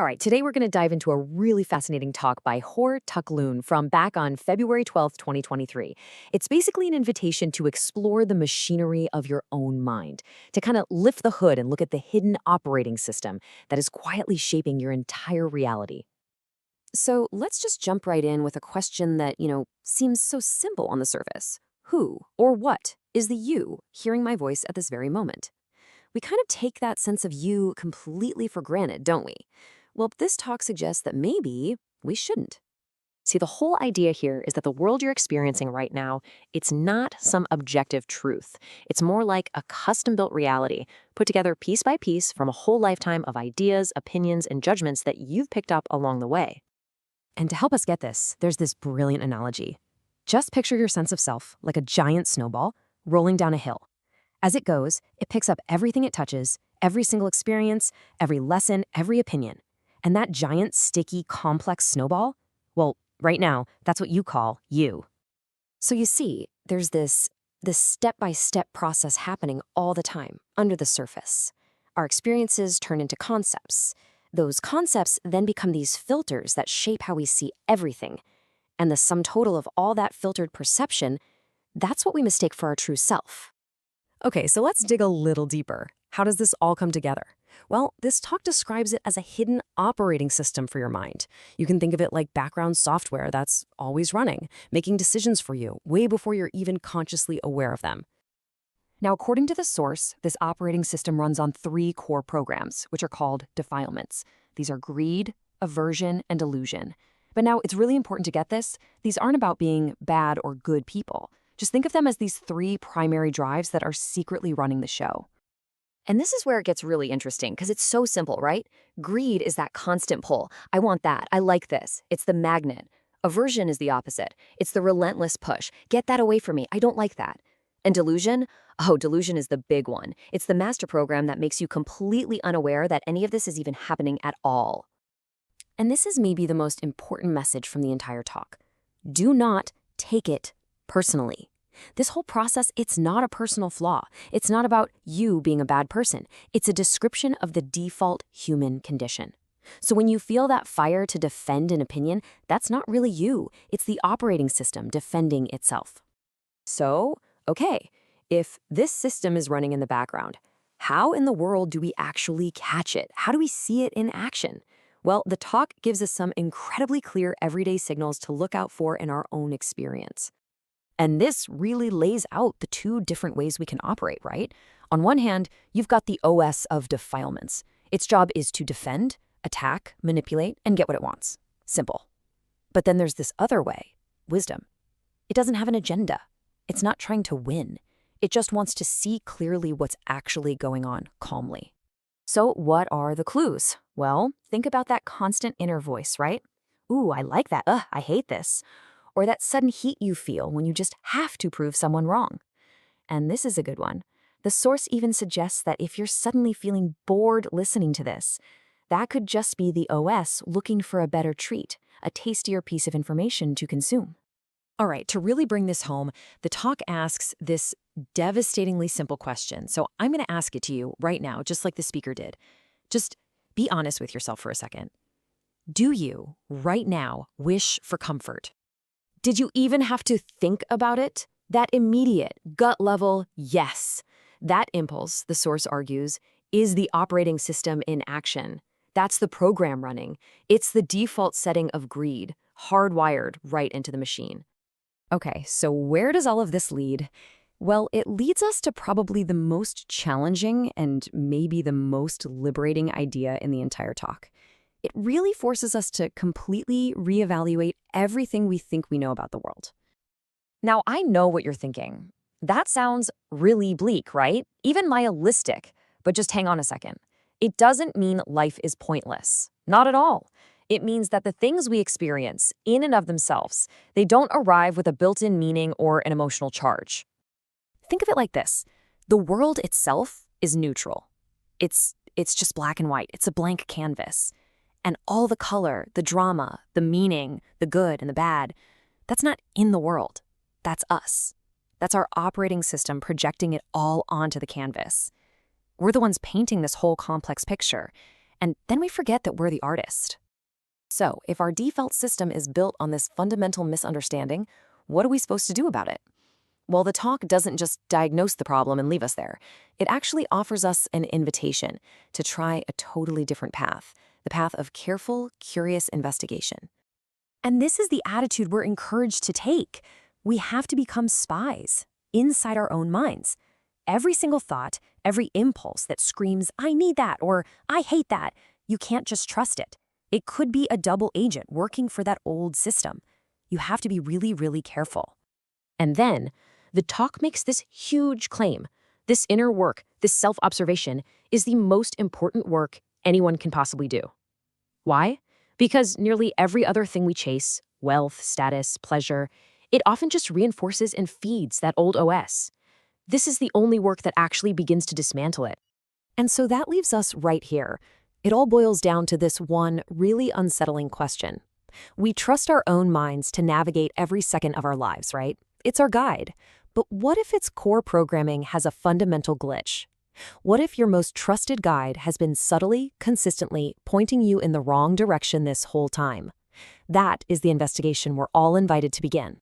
All right, today we're going to dive into a really fascinating talk by Loon from back on February 12th, 2023. It's basically an invitation to explore the machinery of your own mind, to kind of lift the hood and look at the hidden operating system that is quietly shaping your entire reality. So let's just jump right in with a question that, seems so simple on the surface. Who or what is the you hearing my voice at this very moment? We kind of take that sense of you completely for granted, don't we? Well, this talk suggests that maybe we shouldn't. See, the whole idea here is that the world you're experiencing right now, it's not some objective truth. It's more like a custom-built reality, put together piece by piece from a whole lifetime of ideas, opinions, and judgments that you've picked up along the way. And to help us get this, there's this brilliant analogy. Just picture your sense of self like a giant snowball rolling down a hill. As it goes, it picks up everything it touches, every single experience, every lesson, every opinion. And that giant, sticky, complex snowball, well, right now, that's what you call you. So you see, there's this step-by-step process happening all the time, under the surface. Our experiences turn into concepts. Those concepts then become these filters that shape how we see everything. And the sum total of all that filtered perception, that's what we mistake for our true self. Okay, so let's dig a little deeper. How does this all come together? Well, this talk describes it as a hidden operating system for your mind. You can think of it like background software that's always running, making decisions for you way before you're even consciously aware of them. Now, according to the source, this operating system runs on 3 core programs, which are called defilements. These are greed, aversion, and delusion. But now, it's really important to get this. These aren't about being bad or good people. Just think of them as these 3 primary drives that are secretly running the show. And this is where it gets really interesting, because it's so simple, right? Greed is that constant pull. I want that. I like this. It's the magnet. Aversion is the opposite. It's the relentless push. Get that away from me. I don't like that. And delusion? Oh, delusion is the big one. It's the master program that makes you completely unaware that any of this is even happening at all. And this is maybe the most important message from the entire talk. Do not take it personally. This whole process, it's not a personal flaw. It's not about you being a bad person. It's a description of the default human condition. So when you feel that fire to defend an opinion, that's not really you. It's the operating system defending itself. So, okay, if this system is running in the background, how in the world do we actually catch it? How do we see it in action? Well, the talk gives us some incredibly clear everyday signals to look out for in our own experience. And this really lays out the 2 different ways we can operate, right? On one hand, you've got the OS of defilements. Its job is to defend, attack, manipulate, and get what it wants. Simple. But then there's this other way, wisdom. It doesn't have an agenda. It's not trying to win. It just wants to see clearly what's actually going on calmly. So what are the clues? Well, think about that constant inner voice, right? Ooh, I like that. I hate this. Or that sudden heat you feel when you just have to prove someone wrong. And this is a good one. The source even suggests that if you're suddenly feeling bored listening to this, that could just be the OS looking for a better treat, a tastier piece of information to consume. All right, to really bring this home, the talk asks this devastatingly simple question. So I'm going to ask it to you right now, just like the speaker did. Just be honest with yourself for a second. Do you, right now, wish for comfort? Did you even have to think about it? That immediate, gut-level yes. That impulse, the source argues, is the operating system in action. That's the program running. It's the default setting of greed, hardwired right into the machine. Okay, so where does all of this lead? Well, it leads us to probably the most challenging and maybe the most liberating idea in the entire talk. It really forces us to completely reevaluate everything we think we know about the world. Now, I know what you're thinking. That sounds really bleak, right? Even nihilistic. But just hang on a second. It doesn't mean life is pointless. Not at all. It means that the things we experience, in and of themselves, they don't arrive with a built-in meaning or an emotional charge. Think of it like this. The world itself is neutral. It's just black and white. It's a blank canvas. And all the color, the drama, the meaning, the good and the bad, that's not in the world. That's us. That's our operating system projecting it all onto the canvas. We're the ones painting this whole complex picture. And then we forget that we're the artist. So, if our default system is built on this fundamental misunderstanding, what are we supposed to do about it? Well, the talk doesn't just diagnose the problem and leave us there. It actually offers us an invitation to try a totally different path, the path of careful, curious investigation. And this is the attitude we're encouraged to take. We have to become spies inside our own minds. Every single thought, every impulse that screams, I need that, or I hate that, you can't just trust it. It could be a double agent working for that old system. You have to be really, really careful. And then, the talk makes this huge claim. This inner work, this self-observation, is the most important work anyone can possibly do. Why? Because nearly every other thing we chase, wealth, status, pleasure, it often just reinforces and feeds that old OS. This is the only work that actually begins to dismantle it. And so that leaves us right here. It all boils down to this one really unsettling question. We trust our own minds to navigate every second of our lives, right? It's our guide. But what if its core programming has a fundamental glitch? What if your most trusted guide has been subtly, consistently pointing you in the wrong direction this whole time? That is the investigation we're all invited to begin.